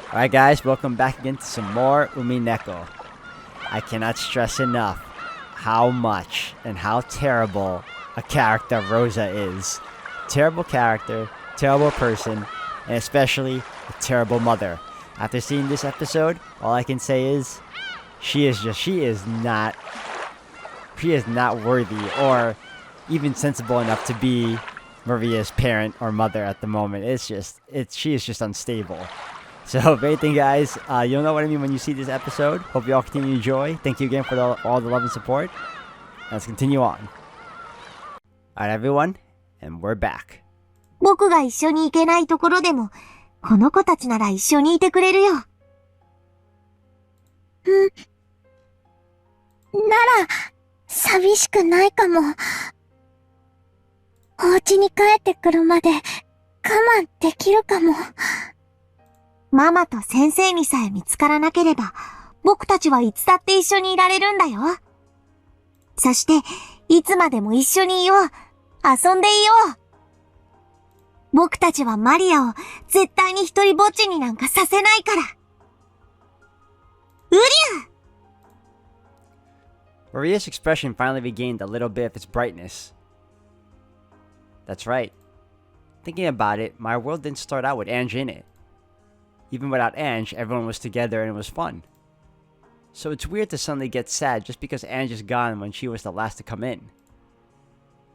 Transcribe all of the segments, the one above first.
Alright guys, welcome back again to some more Umineko. I cannot stress enough how much and how terrible a character Rosa is. Terrible character, terrible person, and especially a terrible mother. After seeing this episode, all I can say is she is not worthy or even sensible enough to be Maria's parent or mother at the moment. She is just unstable. So, if anything, guys, you'll know what I mean when you see this episode. Hope you all continue to enjoy. Thank you again for all the love and support. Let's continue on. Alright, everyone, and we're back. 僕が一緒に行けないところでも、この子たちなら一緒にいてくれるよ。なら、寂しくないかも。お家に帰ってくるまで我慢できるかも。ママと先生にさえ見つからなければ、僕たちはいつだって一緒にいられるんだよ。そして、いつまでも一緒にいよう。遊んでいよう。僕たちはマリアを絶対に一人ぼっちになんかさせないから。うりゃ！ Maria's expression finally regained a little bit of its brightness. That's right. Thinking about it, my world didn't start out with Ange in it. Even without Ange, everyone was together and it was fun. So it's weird to suddenly get sad just because Ange is gone when she was the last to come in.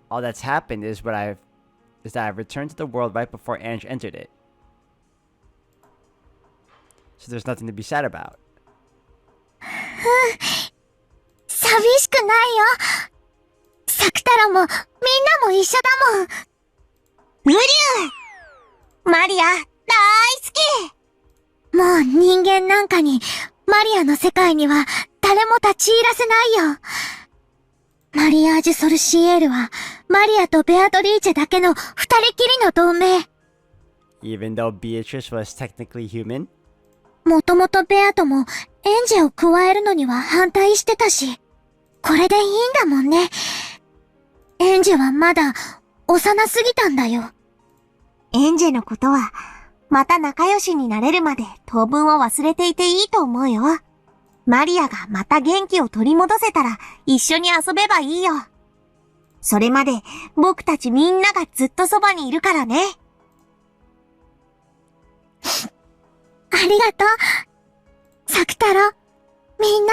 All that's happened is that I've returned to the world right before Ange entered it. So there's nothing to be sad about. 寂しくないよ。サク太郎もみんなも一緒だもん。うりゅう！マリア、大好き！もう人間なんかに、マリアの世界には誰も立ち入らせないよ。マリアージュ・ソルシエールは、マリアとベアトリーチェだけの二人きりの同盟。Even though Beatrice was technically human? もともとベアともエンジェを加えるのには反対してたし、これでいいんだもんね。エンジェはまだ幼すぎたんだよ。エンジェのことは、また仲良しになれるまで当分を忘れていていいと思うよ。マリアがまた元気を取り戻せたら一緒に遊べばいいよ。それまで僕たちみんながずっとそばにいるからね。ありがとう。サク太郎、みんな。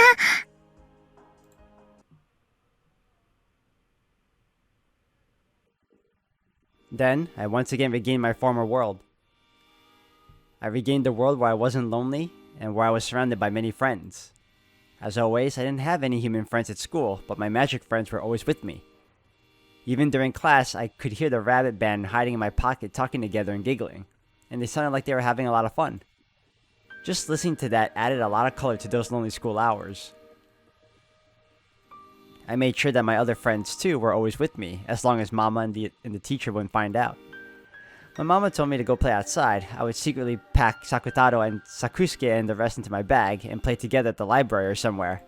Then, I once again regained my former world. I regained the world where I wasn't lonely and where I was surrounded by many friends. As always, I didn't have any human friends at school, but my magic friends were always with me. Even during class, I could hear the rabbit band hiding in my pocket talking together and giggling, and they sounded like they were having a lot of fun. Just listening to that added a lot of color to those lonely school hours. I made sure that my other friends too were always with me, as long as Mama and the teacher wouldn't find out. When Mama told me to go play outside, I would secretly pack Sakutaro and Sakusuke and the rest into my bag and play together at the library or somewhere.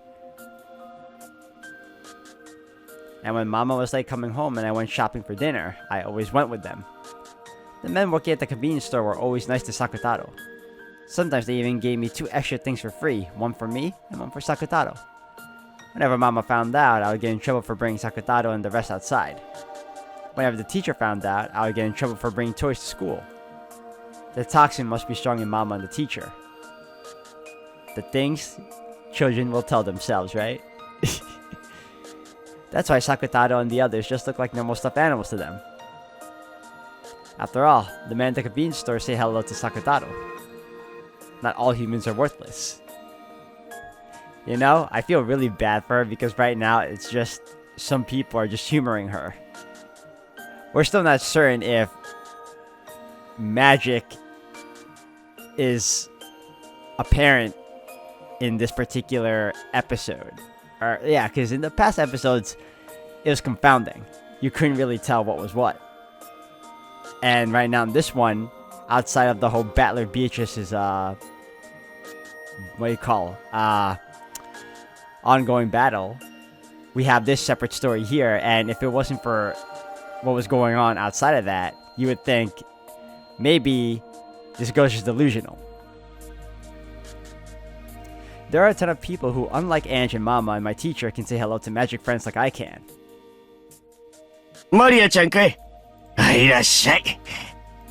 And when Mama was late coming home and I went shopping for dinner, I always went with them. The men working at the convenience store were always nice to Sakutaro. Sometimes they even gave me 2 extra things for free, one for me and one for Sakutaro. Whenever Mama found out, I would get in trouble for bringing Sakutaro and the rest outside. Whenever the teacher found out, I would get in trouble for bringing toys to school. The toxin must be strong in Mama and the teacher. The things children will tell themselves, right? That's why Sakutaro and the others just look like normal stuffed animals to them. After all, the men at the convenience store say hello to Sakutaro. Not all humans are worthless. You know, I feel really bad for her because right now it's just some people are just humoring her. We're still not certain if magic is apparent in this particular episode. Or yeah, because in the past episodes, it was confounding. You couldn't really tell what was what. And right now in this one, outside of the whole Battler Beatrice's, what do you call, ongoing battle, we have this separate story here, and if it wasn't for what was going on outside of that, you would think maybe this girl's just delusional. There are a ton of people who, unlike Ange and Mama and my teacher, can say hello to magic friends like I can. マリアちゃんかい。いらっしゃい。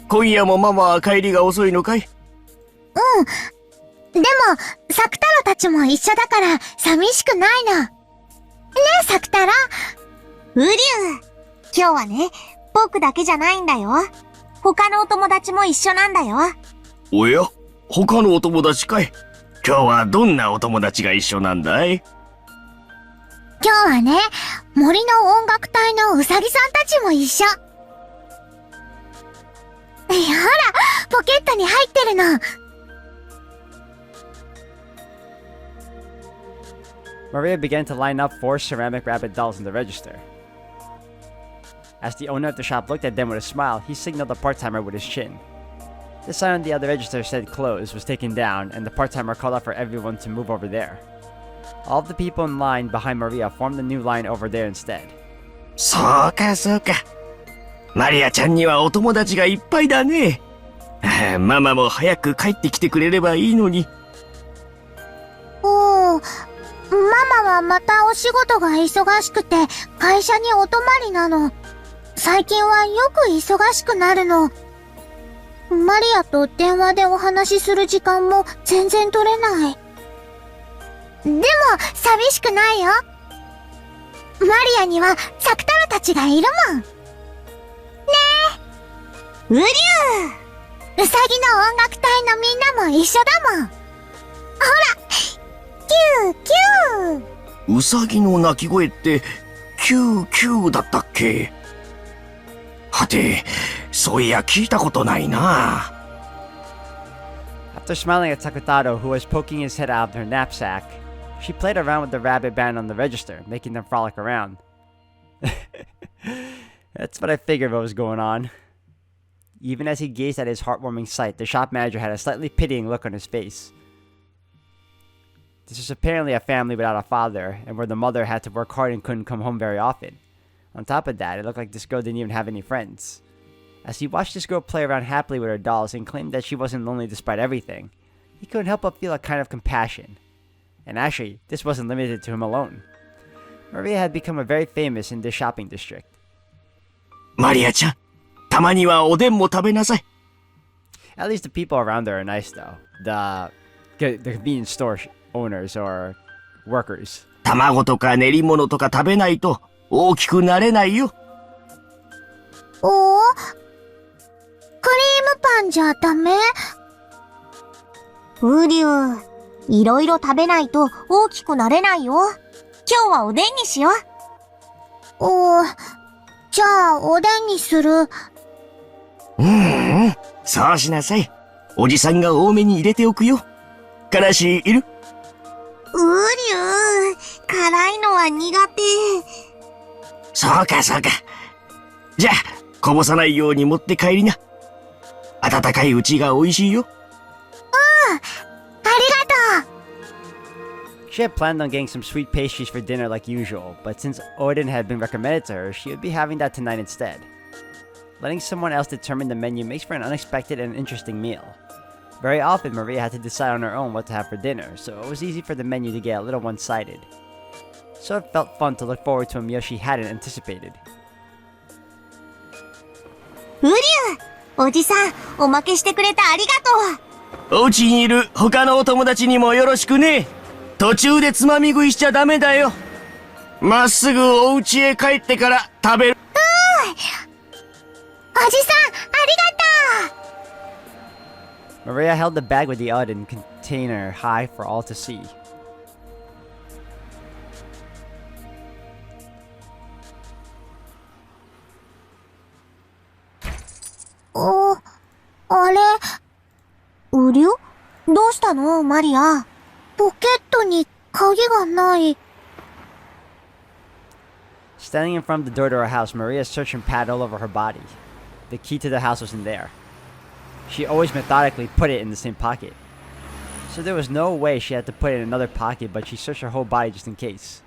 今夜もママは帰りが遅いのかい？でも、サクタロたちも一緒だから寂しくないの。ねえ、サクタロ。ウリュウ。今日はね、僕だけじゃないんだよ。他のお友達も一緒なんだよ。おや、他のお友達かい。今日はどんなお友達が一緒なんだい？今日はね、森の音楽隊のウサギさんたちも一緒。ほら、ポケットに入ってるの。Maria began to line up 4 ceramic rabbit dolls in the register. As the owner of the shop looked at them with a smile, he signaled the part-timer with his chin. The sign on the other register said closed was taken down, and the part-timer called out for everyone to move over there. All of the people in line behind Maria formed a new line over there instead. そうかそうか。マリアちゃんにはお友達がいっぱいだね。ママも早く帰ってきてくれればいいのに。ママはまたお仕事が忙しくて会社にお泊まりなの。最近はよく忙しくなるの。マリアと電話でお話しする時間も全然取れない。でも寂しくないよ。マリアにはサクタロたちがいるもん。ねえ。ウリュウ。ウサギの音楽隊のみんなも一緒だもん。ほら、キューキュー。ウサギの鳴き声ってキューキューだったっけ？はて、そういや聞いたことないな。After smiling at Sakutaro, who was poking his head out of her knapsack, she played around with the rabbit band on the register, making them frolic around. That's what I figured what was going on. Even as he gazed at his heartwarming sight, the shop manager had a slightly pitying look on his face. This was apparently a family without a father, and where the mother had to work hard and couldn't come home very often. On top of that, it looked like this girl didn't even have any friends. As he watched this girl play around happily with her dolls and claimed that she wasn't lonely despite everything, he couldn't help but feel a kind of compassion. And actually, this wasn't limited to him alone. Maria had become very famous in this shopping district. マリアちゃん、たまにはおでんも食べなさい。At least the people around her are nice though. The convenience store owners or workers. 卵とか練り物とか食べないと大きくなれないよ。クリームパンじゃダメ？ウリュウ。いろいろ食べないと大きくなれないよ。今日はおでんにしよう。じゃあおでんにする。そうしなさい。おじさんが多めに入れておくよ。からしいる？ウリュウ。辛いのは苦手。そうかそうか。じゃあ、こぼさないように持って帰りな。温かいうちが美味しいよ。ありがとう。She had planned on getting some sweet pastries for dinner like usual, but since Odin had been recommended to her, she would be having that tonight instead. Letting someone else determine the menu makes for an unexpected and interesting meal. Very often, Maria had to decide on her own what to have for dinner, so it was easy for the menu to get a little one-sided. So it felt fun to look forward to a meal she hadn't anticipated. ウリュウ。おじさん、おまけしてくれてありがとう。お家にいる他のお友達にもよろしくね。途中でつまみ食いしちゃダメだよ。まっすぐお家へ帰ってから食べる。おじさん、ありがとう。 Maria held the bag with the Odin container high for all to see. Oh, あれ？ウリュウ？どうしたの、マリア？ポケットに鍵がない。Standing in front of the door to her house, Maria searched and patted all over her body. The key to the house wasn't there. She always methodically put it in the same pocket. So there was no way she had to put it in another pocket, but she searched her whole body just in case.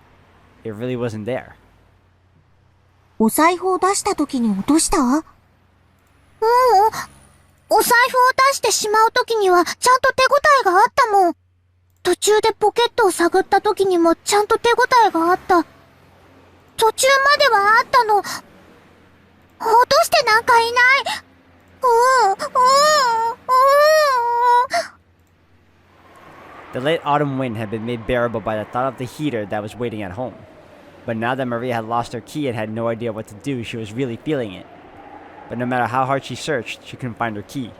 It really wasn't there. お財布を出した時に落とした？お財布を出してしまう時にはちゃんと手応えがあったもん。途中でポケットを探った時にもちゃんと手応えがあった。途中まではあったの。落としてなんかいない。The late autumn wind had been made bearable by the thought of the heater that was waiting at home. But now that Maria had lost her key and had no idea what to do, she was really feeling it. But no matter how hard she searched, she couldn't find her key.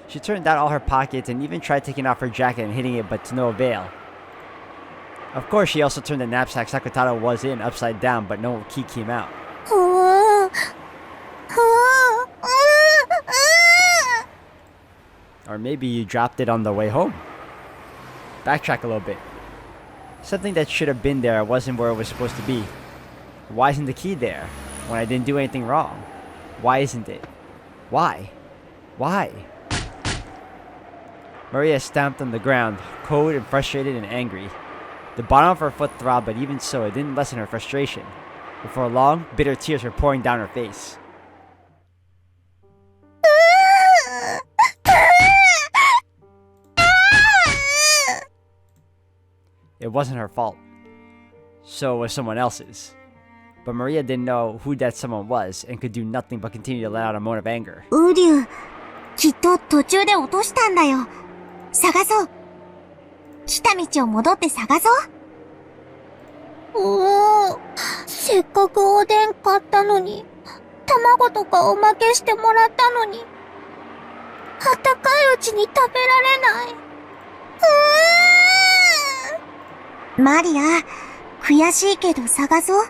She turned out all her pockets and even tried taking off her jacket and hitting it, but to no avail. Of course, she also turned the knapsack Sakutaro was in upside down, but no key came out. Or maybe you dropped it on the way home. Backtrack a little bit. Something that should have been there wasn't where it was supposed to be. Why isn't the key there when I didn't do anything wrong? Why isn't it? Why? Why? Maria stamped on the ground, cold and frustrated and angry. The bottom of her foot throbbed, but even so, it didn't lessen her frustration. Before long, bitter tears were pouring down her face. It wasn't her fault. So it was someone else's. But Maria didn't know who that someone was and could do nothing but continue to let out a moan of anger. ウリュウ、きっと途中で落としたんだよ。探そう。来た道を戻って探そう。せっかくおでん買ったのに、卵とかおまけしてもらったのに、あったかいうちに食べられない。マリア、悔しいけど探そう。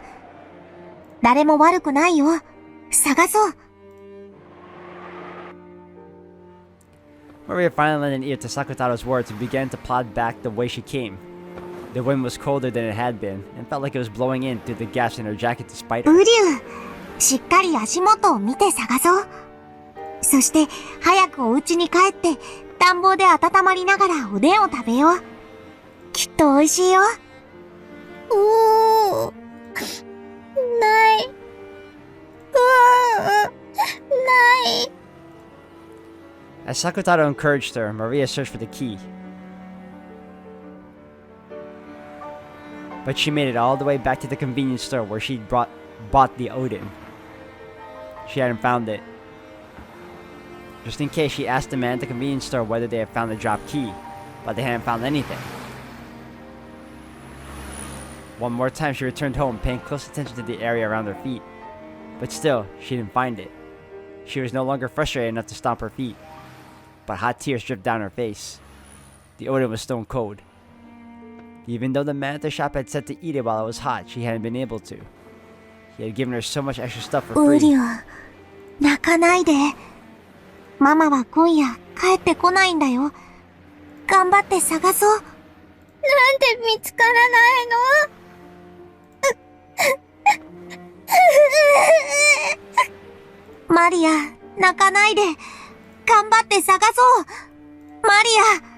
誰も悪くないよ。探そう。Maria finally lent an ear to Sakutaro's words and began to plod back the way she came. The wind was colder than it had been, and felt like it was blowing in through the gaps in her jacket despite ウ her. リュウ、しっかり足元を見て探そう。そして、早くお家に帰って、暖房で温まりながらおでんを食べよう。きっと美味しいよ。ない。ない。As Sakutaro encouraged her, Maria searched for the key. But she made it all the way back to the convenience store where she'd bought the Odin. She hadn't found it. Just in case, she asked the man at the convenience store whether they had found the dropped key, but they hadn't found anything. One more time, she returned home, paying close attention to the area around her feet. But still, she didn't find it. She was no longer frustrated enough to stomp her feet, but hot tears dripped down her face. The Odin was stone cold. Even though the man at the shop had said to eat it while it was hot, she hadn't been able to. He had given her so much extra stuff for ウ free. リュウ、泣かないで。ママは今夜帰ってこないんだよ。頑張って探そう。なんで見つからないの？マリア、泣かないで。頑張って探そう。マリア。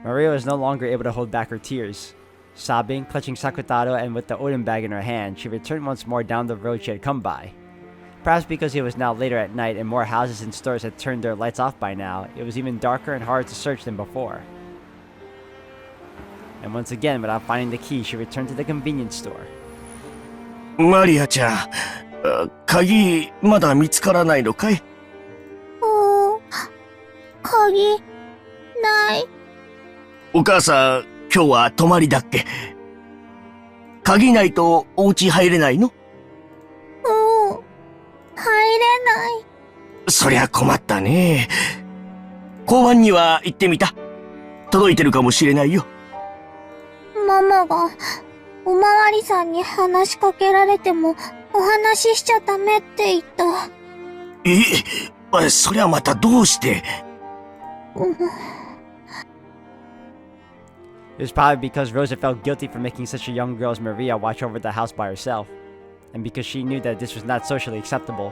Maria was no longer able to hold back her tears. Sobbing, clutching Sakutaro, and with the Odin bag in her hand, she returned once more down the road she had come by. Perhaps because it was now later at night and more houses and stores had turned their lights off by now, it was even darker and harder to search than before. And once again, without finding the key, she returned to the convenience store. マリアちゃん、鍵まだ見つからないのかい？鍵、ない。お母さん、今日は泊まりだっけ？鍵ないとお家入れないの？入れない。そりゃ困ったね。交番には行ってみた。届いてるかもしれないよ。ママが、おまわりさんに話しかけられても、お話ししちゃダメって言った。そりゃまたどうして？ It was probably because Rosa felt guilty for making such a young girl as Maria watch over the house by herself, and because she knew that this was not socially acceptable.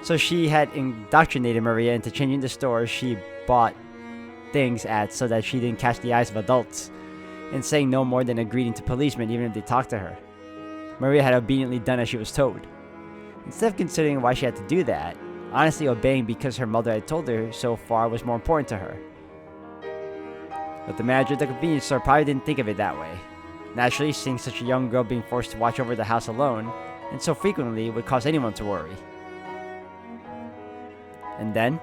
So she had indoctrinated Maria into changing the stores she bought things at so that she didn't catch the eyes of adults, and saying no more than a greeting to policemen even if they talked to her. Maria had obediently done as she was told. Instead of considering why she had to do that, honestly obeying because her mother had told her so far was more important to her. But the manager of the convenience store probably didn't think of it that way. Naturally, seeing such a young girl being forced to watch over the house alone, and so frequently, would cause anyone to worry. And then,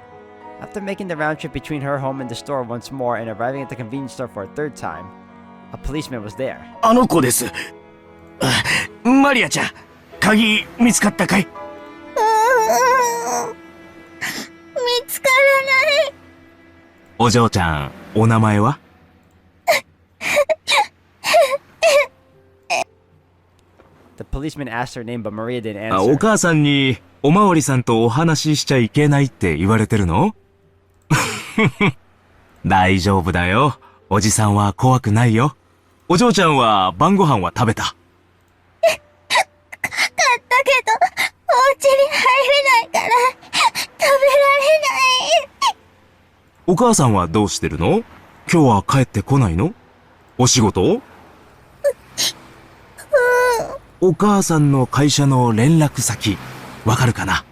after making the round trip between her home and the store once more and arriving at the convenience store for a third time, a policeman was there. あの子です。マリアちゃん、鍵見つかったかい？見つからない。お嬢ちゃん、お名前は？The policeman asked her name, but Maria didn't answer. お母さんにおまわりさんとお話ししちゃいけないって言われてるの？大丈夫だよ。おじさんは怖くないよ。お嬢ちゃんは晩ご飯は食べた？買ったけど、お家に入れないから、食べられない。お母さんはどうしてるの？今日は帰ってこないの？お仕事？お母さんの会社の連絡先、わかるかな？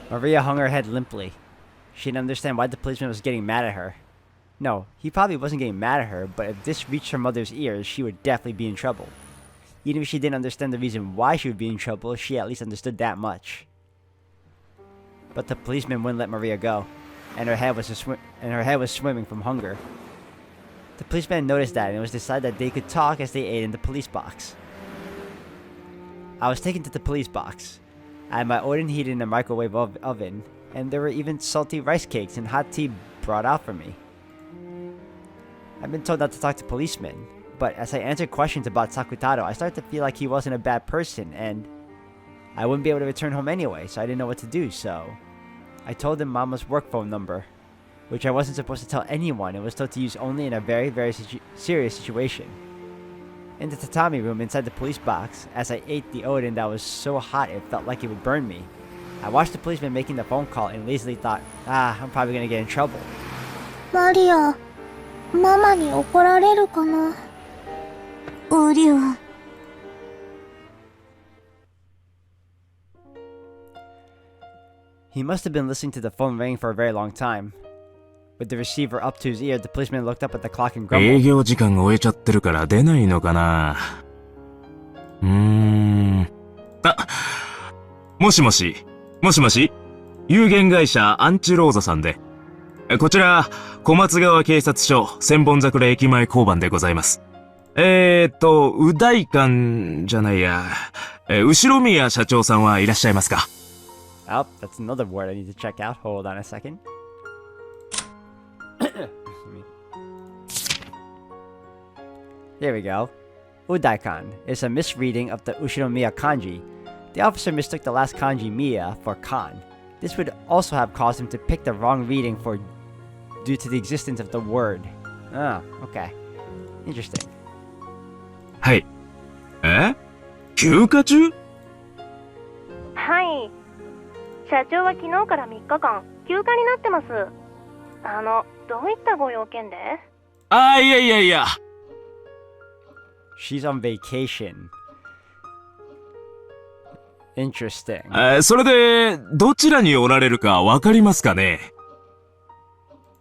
Maria hung her head limply. She didn't understand why the policeman was getting mad at her. No, he probably wasn't getting mad at her, but if this reached her mother's ears, she would definitely be in trouble. Even if she didn't understand the reason why she would be in trouble, she at least understood that much. But the policeman wouldn't let Maria go, and her head was swimming from hunger. The policeman noticed that, and it was decided that they could talk as they ate in the police box. I was taken to the police box. I had my Odin heated in a microwave oven, and there were even salty rice cakes and hot tea brought out for me. I've been told not to talk to policemen, but as I answered questions about Sakutaro, I started to feel like he wasn't a bad person, and I wouldn't be able to return home anyway, so I didn't know what to do, so I told him Mama's work phone number, which I wasn't supposed to tell anyone and was told to use only in a very, very serious situation. In the tatami room inside the police box, as I ate the Odin that was so hot it felt like it would burn me, I watched the policeman making the phone call and lazily thought, I'm probably gonna get in trouble. マリア、ママに怒られるかな。うりゅう。He must have been listening to the phone ring for a very long time. With the receiver up to his ear, the policeman looked up at the clock and 営 grumbled. 業時間終えちゃってるから出ないのかな？もしもし、もしもし、有限会社アンチローザさんで。こちら、小松川警察署千本桜駅前交番でございます。う大館じゃないや、後宮社長さんはいらっしゃいますか？ Oh, that's another word I need to check out. Hold on a second. There we go. Udaikan is a misreading of the Ushinomiya kanji. The officer mistook the last kanji miya for kan. This would also have caused him to pick the wrong reading due to the existence of the word. Ah, okay. Interesting. はい。休暇中？はい。社長は昨日から3日間休暇になってます。どういったご用件で？いや。She's on vacation. Interesting. それで、どちらにおられるかわかりますかね？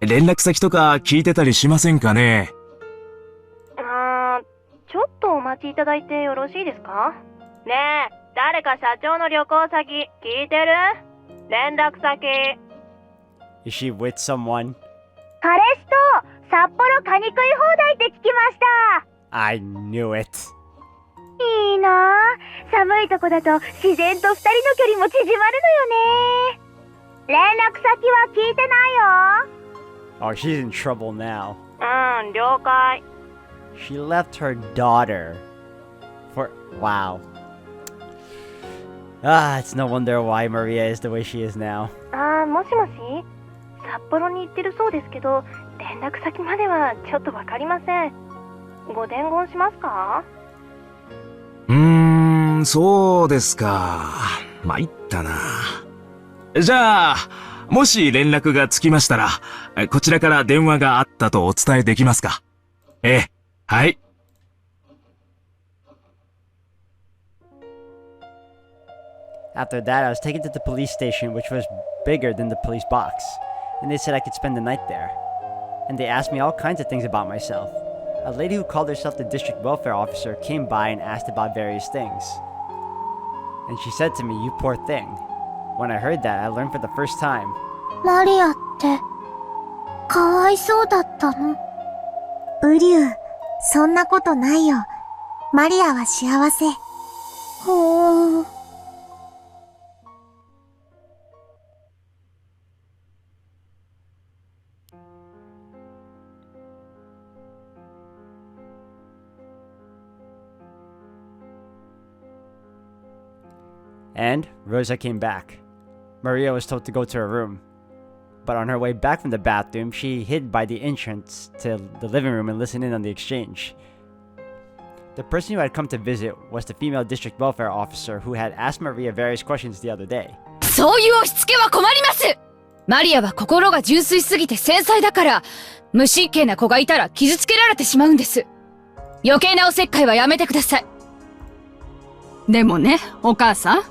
連絡先とか聞いてたりしませんかね？ちょっとお待ちいただいてよろしいですか？ねえ、誰か社長の旅行先聞いてる？連絡先。Is she with someone? 彼氏と札幌カニ食い放題って聞きました。I knew it. いいなぁ。寒いとこだと自然と二人の距離も縮まるのよね。連絡先は聞いてないよ。Oh, she's in trouble now. 了解。She left her daughter for... Wow. It's no wonder why Maria is the way she is now. もしもし、札幌に行ってるそうですけど、連絡先まではちょっとわかりません。ご伝言しますか？そうですか。参ったな。じゃあ、もし連絡がつきましたら、こちらから電話があったとお伝えできますか？はい。After that, I was taken to the police station, which was bigger than the police box. and they said I could spend the night there. And they asked me all kinds of things about myself. A lady who called herself the district welfare officer came by and asked about various things. And she said to me, "You poor thing." When I heard that, I learned for the first time. マリアって、かわいそうだったの？ウリュウ、そんなことないよ。マリアは幸せ。ほー。And Rosa came back. Maria was told to go to her room. But on her way back from the bathroom, she hid by the entrance to the living room and listened in on the exchange. The person who had come to visit was the female district welfare officer who had asked Maria various questions the other day. そういう押し付けは困ります。マリアは心が純粋すぎて繊細だから、無神経な子がいたら傷つけられてしまうんです。余計なおせっかいはやめてください。でもね、お母さん。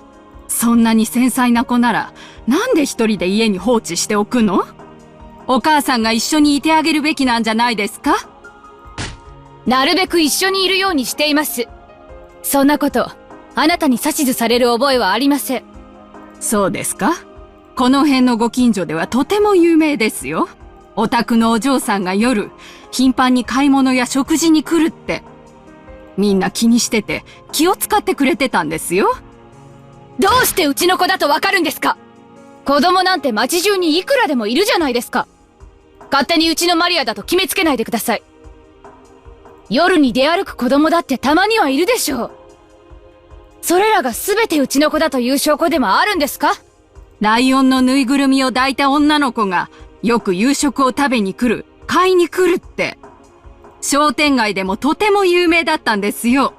そんなに繊細な子なら、なんで一人で家に放置しておくの？お母さんが一緒にいてあげるべきなんじゃないですか？なるべく一緒にいるようにしています。そんなこと、あなたに指図される覚えはありません。そうですか？この辺のご近所ではとても有名ですよ。お宅のお嬢さんが夜、頻繁に買い物や食事に来るって。みんな気にしてて、気を使ってくれてたんですよ。どうしてうちの子だとわかるんですか？子供なんて街中にいくらでもいるじゃないですか。勝手にうちのマリアだと決めつけないでください。夜に出歩く子供だってたまにはいるでしょう。それらが全てうちの子だという証拠でもあるんですか？ライオンのぬいぐるみを抱いた女の子がよく夕食を食べに来る、買いに来るって。商店街でもとても有名だったんですよ。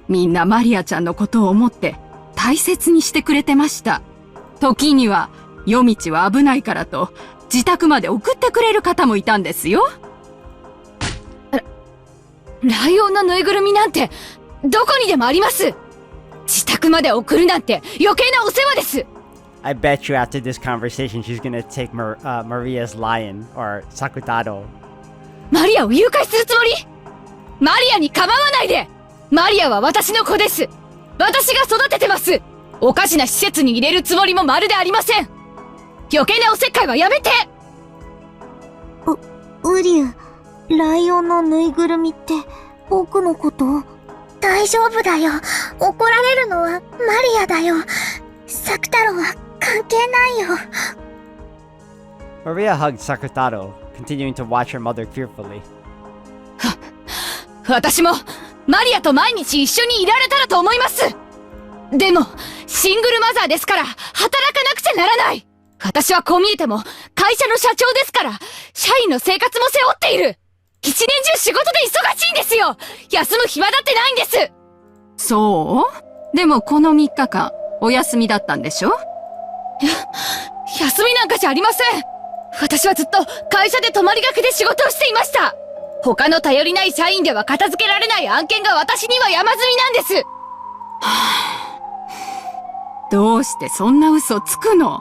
みんなマリアちゃんのことを思って大切にしてくれてました。時には夜道は危ないからと自宅まで送ってくれる方もいたんですよ。ライオンのぬいぐるみなんてどこにでもあります。自宅まで送るなんて余計なお世話です。I bet you after this conversation she's gonna take Maria's lion, or Sakutaro. マリアを誘拐するつもり？マリアに構わないで。マリアは私の子です。私が育ててます。おかしな施設に入れるつもりもまるでありません。余計なおせっかいはやめて。ウリュウ、ライオンのぬいぐるみって僕のこと？大丈夫だよ。怒られるのはマリアだよ。サク太郎は関係ないよ。Maria hugged Sakutaro, continuing to watch her mother fearfully. 私もマリアと毎日一緒にいられたらと思います。でもシングルマザーですから働かなくちゃならない。私はこう見えても会社の社長ですから、社員の生活も背負っている。一年中仕事で忙しいんですよ。休む暇だってないんです。そう？でもこの3日間お休みだったんでしょ？休みなんかじゃありません。私はずっと会社で泊まりがけで仕事をしていました。他の頼りない社員では片付けられない案件が私には山積みなんです。どうしてそんな嘘つくの？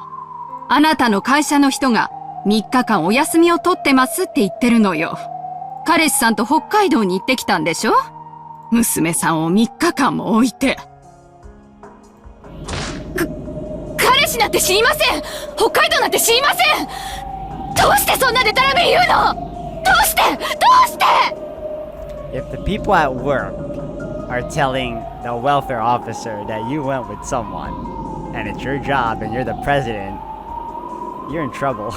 あなたの会社の人が3日間お休みを取ってますって言ってるのよ。彼氏さんと北海道に行ってきたんでしょ？娘さんを3日間も置いて。彼氏なんて知りません。北海道なんて知りません。どうしてそんなデタラメ言うの？どうして If the people at work are telling the welfare officer that you went with someone, and it's your job and you're the president, you're in trouble.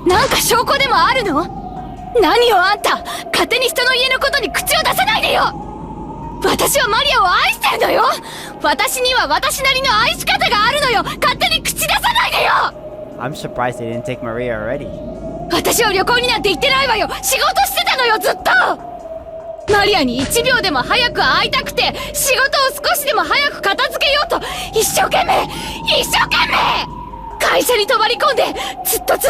なんか証拠でもあるの？何よあんた、勝手に人の家のことに口を出さないでよ。私はマリアを愛してるのよ。私には私なりの愛し方があるのよ。勝手に口出さないでよ。I'm surprised they didn't take Maria already. 私は旅行になんて行ってないわよ。仕事してたのよ、ずっと。マリアに1秒でも早く会いたくて、仕事を少しでも早く片付けようと一生懸命会社に泊まり込んで、ずっと知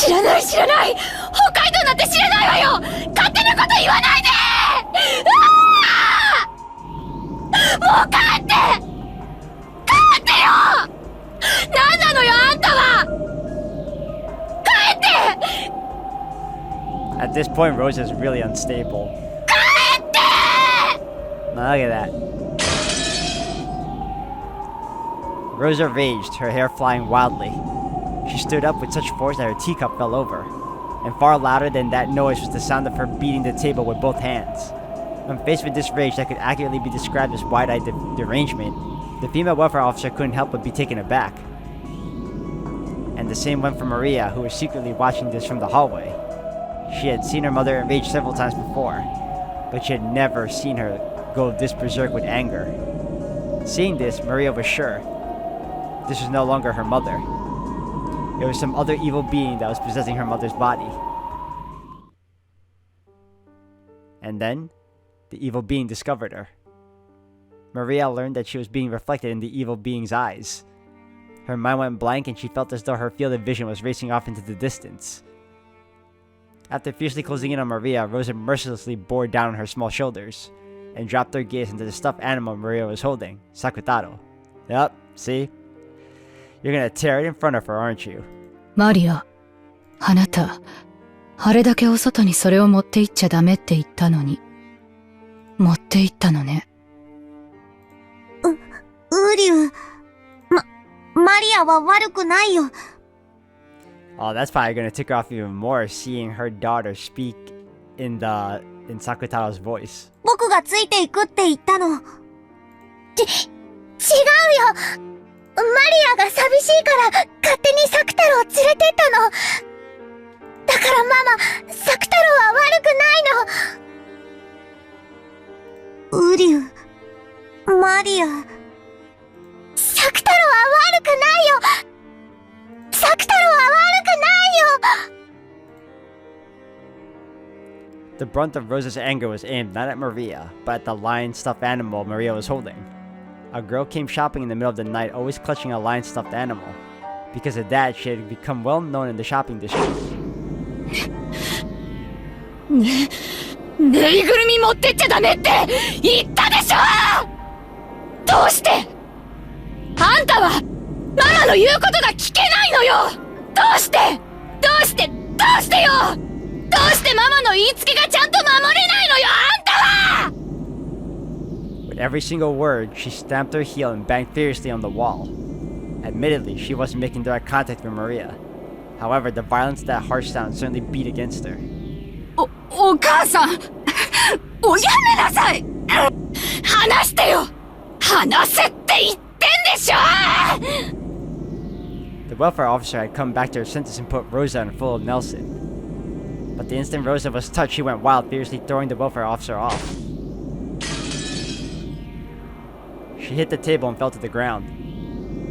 らない北海道なんて知らないわよ。勝手なこと言わないで。もう帰ってよ。なん At this point, Rosa's really unstable. Now look at that. Rosa raged, her hair flying wildly. She stood up with such force that her teacup fell over. And far louder than that noise was the sound of her beating the table with both hands. When faced with this rage that could accurately be described as wide-eyed derangement, the female welfare officer couldn't help but be taken aback. And the same went for Maria, who was secretly watching this from the hallway. She had seen her mother enraged several times before, but she had never seen her go this berserk with anger. Seeing this, Maria was sure this was no longer her mother. It was some other evil being that was possessing her mother's body. And then, the evil being discovered her. Maria learned that she was being reflected in the evil being's eyes. Her mind went blank and she felt as though her field of vision was racing off into the distance. After fiercely closing in on Maria, Rosa mercilessly bore down on her small shoulders and dropped her gaze into the stuffed animal Maria was holding, Sakutaro. Yup, see? You're gonna tear it in front of her, aren't you? マリア、あなた、あれだけお外にそれを持って行っちゃダメって言ったのに、持って行ったのね。ウリュウ、マリアは悪くないよ。Oh, that's probably gonna tick her off even more, seeing her daughter speak in Sakutaro's voice. 僕がついていくって言ったの。違うよ。マリアが寂しいから勝手にサクタロを連れてったの。だからママ、サクタロは悪くないの。ウリュウ、マリア。サクタロは悪くないよ。サクタロは悪くないよ。The brunt of Rosa's anger was aimed not at Maria, but at the lion stuffed animal Maria was holding. A girl came shopping in the middle of the night, always clutching a lion stuffed animal. Because of that, she had become well known in the shopping district. ぬいぐるみ持ってっちゃダメって言ったでしょ。どうしてあんたはママの言うことが聞けないのよ。どうしてよ。どうしてママの言いつけがちゃんと守れないのよ、あんたは。With every single word, she stamped her heel and banged furiously on the wall. Admittedly, she wasn't making direct contact with Maria. However, the violence of that harsh sound certainly beat against her. お母さん、おやめなさい。話してよ。話せって言ってんでしょ。The welfare officer had come back to her senses and put Rosa in full of Nelson. But the instant Rosa was touched, she went wild, fiercely throwing the welfare officer off. She hit the table and fell to the ground.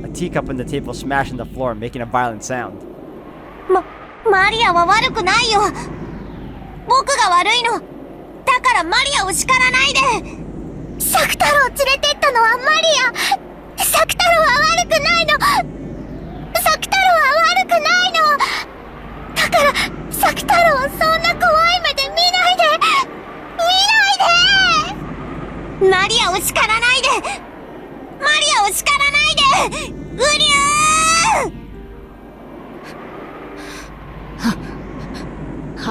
A teacup on the table smashed on the floor, making a violent sound. マリアは悪くないよ。僕が悪いの。だからマリアを叱らないで。サクタロを連れてったのはマリア。サクタロは悪くないの。サクタロは悪くないの。だからサクタロをそんな怖い目で見ないで。マリアを叱らないで。マリアを叱らないで。ウリュー。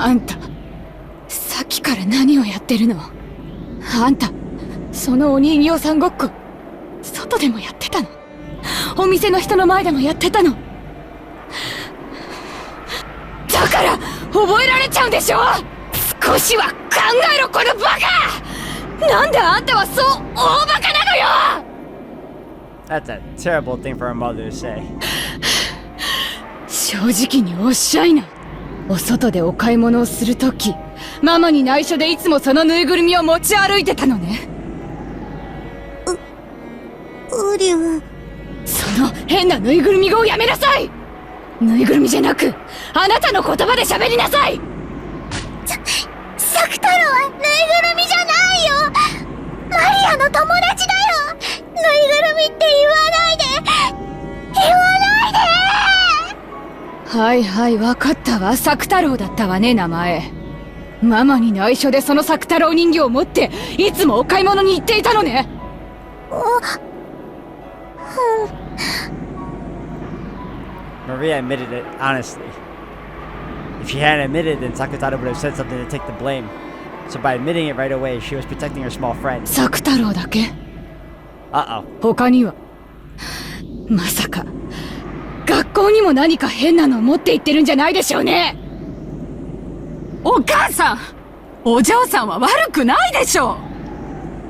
あんた、さっきから何をやってるの？あんた、そのお人形さんごっこ、外でもやってたの？お店の人の前でもやってたの？だから覚えられちゃうんでしょ？少しは考えろ、このバカ！なんであんたはそう大バカなのよ！ That's a terrible thing for a mother to say. 正直におっしゃいな。お外でお買い物をするとき、ママに内緒でいつもそのぬいぐるみを持ち歩いてたのね。ウリュウ。その変なぬいぐるみ語をやめなさい。ぬいぐるみじゃなく、あなたの言葉で喋りなさい。サクタロはぬいぐるみじゃないよ。マリアの友達だよ。ぬいぐるみって言わないで。言わないで。はいはい、わかったわ。サク太郎だったわね、名前。ママに内緒でそのサク太郎人形を持っていつもお買い物に行っていたのね。Maria admitted it honestly. If If she hadn't admitted, then Sakutaro would have said something to take the blame. So by admitting it right away, she was protecting her small friend. 作太郎だけ Uh-oh. 他にはまさか学校にも何か変なの持って行ってるんじゃないでしょうね。お母さん、お嬢さんは悪くないでしょう。